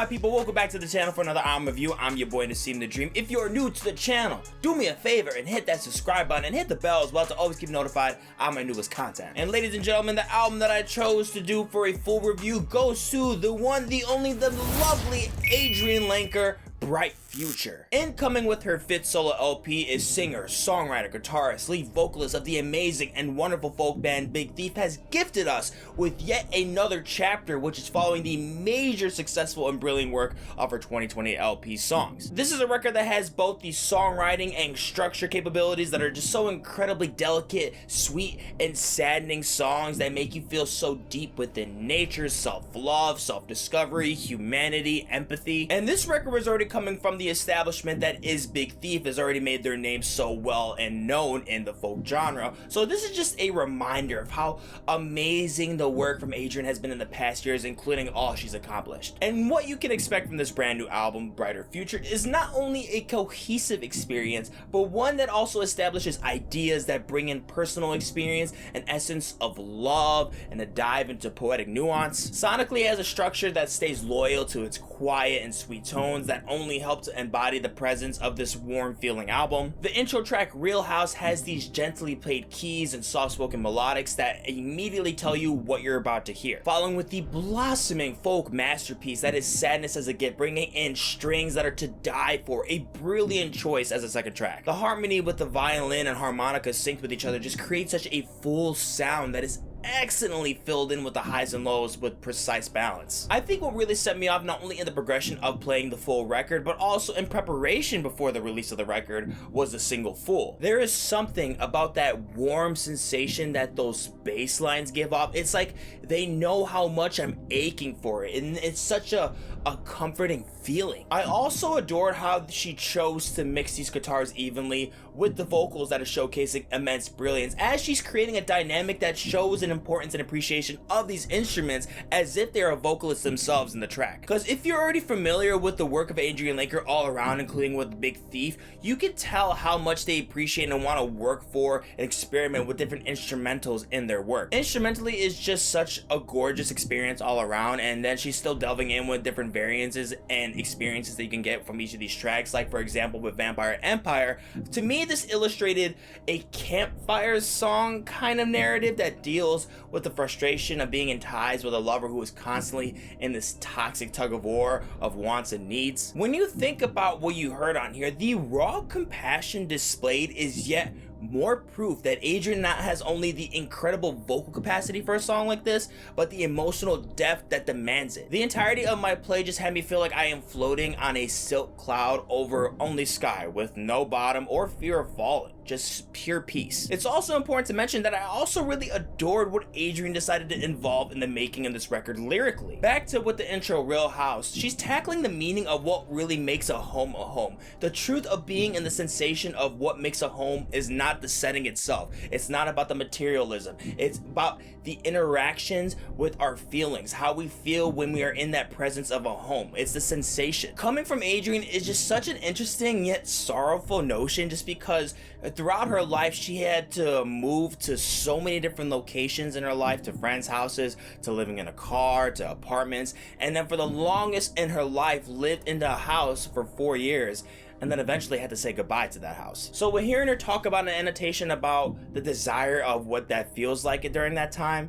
my people? Welcome back to the channel for another album review. I'm your boy Nassim the Dream. If you're new to the channel, do me a favor and hit that subscribe button and hit the bell as well to always keep notified on my newest content. And ladies and gentlemen, the album that I chose to do for a full review goes to the one, the only, the lovely Adrianne Lenker, Bright Future. Incoming with her 5th solo LP is singer, songwriter, guitarist, lead vocalist of the amazing and wonderful folk band Big Thief has gifted us with yet another chapter, which is following the major successful and brilliant work of her 2020 LP songs. This is a record that has both the songwriting and structure capabilities that are just so incredibly delicate, sweet, and saddening songs that make you feel so deep within nature, self-love, self-discovery, humanity, empathy. And this record was already coming from the establishment that is Big Thief, has already made their name so well and known in the folk genre. So this is just a reminder of how amazing the work from Adrianne has been in the past years, including all she's accomplished. And what you can expect from this brand new album, Brighter Future, is not only a cohesive experience, but one that also establishes ideas that bring in personal experience, an essence of love, and a dive into poetic nuance. Sonically, it has a structure that stays loyal to its quiet and sweet tones that only help to embody the presence of this warm feeling album. The intro track Real House has these gently played keys and soft-spoken melodics that immediately tell you what you're about to hear, following with the blossoming folk masterpiece that is Sadness as a Gift, bringing in strings that are to die for, a brilliant choice as a second track. The harmony with the violin and harmonica synced with each other just creates such a full sound that is excellently filled in with the highs and lows with precise balance. I think what really set me off, not only in the progression of playing the full record, but also in preparation before the release of the record, was the single Fool. There is something about that warm sensation that those bass lines give off. It's like they know how much I'm aching for it, and it's such a comforting feeling. I also adored how she chose to mix these guitars evenly with the vocals that are showcasing immense brilliance, as she's creating a dynamic that shows an importance and appreciation of these instruments as if they're a vocalist themselves in the track. Because if you're already familiar with the work of Adrianne Lenker all around, including with Big Thief, you can tell how much they appreciate and want to work for and experiment with different instrumentals in their work. Instrumentally is just such a gorgeous experience all around, and then she's still delving in with different variances and experiences that you can get from each of these tracks. Like for example with Vampire Empire, to me this illustrated a campfire song kind of narrative that deals with the frustration of being in ties with a lover who is constantly in this toxic tug of war of wants and needs. When you think about what you heard on here, the raw compassion displayed is yet more proof that Adrianne not has only the incredible vocal capacity for a song like this, but the emotional depth that demands it. The entirety of my play just had me feel like I am floating on a silk cloud over only sky with no bottom or fear of falling, just pure peace. It's also important to mention that I also really adored what Adrianne decided to involve in the making of this record lyrically. Back to with the intro Real House, she's tackling the meaning of what really makes a home a home. The truth of being in the sensation of what makes a home is not the setting itself. It's not about the materialism. It's about the interactions with our feelings, how we feel when we are in that presence of a home. It's the sensation. Coming from Adrianne is just such an interesting yet sorrowful notion, just because throughout her life she had to move to so many different locations in her life, to friends' houses, to living in a car, to apartments, and then for the longest in her life lived in the house for 4 years, and then eventually had to say goodbye to that house. So we're hearing her talk about an annotation about the desire of what that feels like during that time.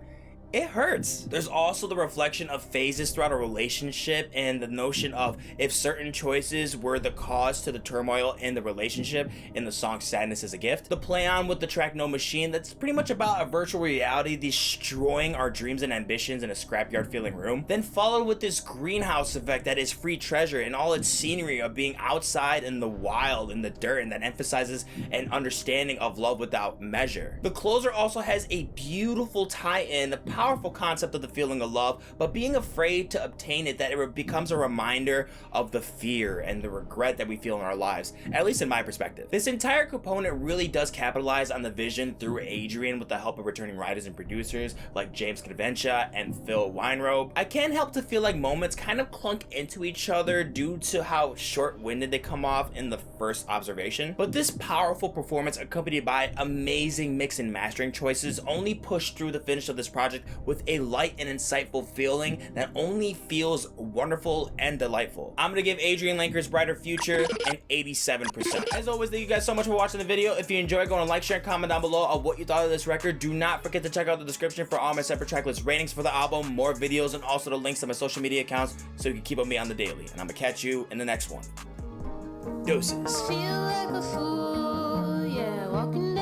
It hurts. There's also the reflection of phases throughout a relationship and the notion of if certain choices were the cause to the turmoil in the relationship in the song Sadness as a Gift. The play on with the track No Machine, that's pretty much about a virtual reality destroying our dreams and ambitions in a scrapyard feeling room. Then followed with this greenhouse effect that is Free Treasure and all its scenery of being outside in the wild, in the dirt, and that emphasizes an understanding of love without measure. The closer also has a beautiful tie-in, the powerful concept of the feeling of love, but being afraid to obtain it, that it becomes a reminder of the fear and the regret that we feel in our lives, at least in my perspective. This entire component really does capitalize on the vision through Adrianne with the help of returning writers and producers like James Conventia and Phil Weinrobe. I can't help to feel like moments kind of clunk into each other due to how short-winded they come off in the first observation, but this powerful performance accompanied by amazing mix and mastering choices only pushed through the finish of this project with a light and insightful feeling that only feels wonderful and delightful. I'm gonna give Adrianne Lenker's Brighter Future an 87%. As always, thank you guys so much for watching the video. If you enjoyed, go and like, share, and comment down below on what you thought of this record. Do not forget to check out the description for all my separate tracklist ratings for the album, more videos, and also the links to my social media accounts so you can keep up with me on the daily. And I'm gonna catch you in the next one. Deuces. Feel like a fool, yeah, walking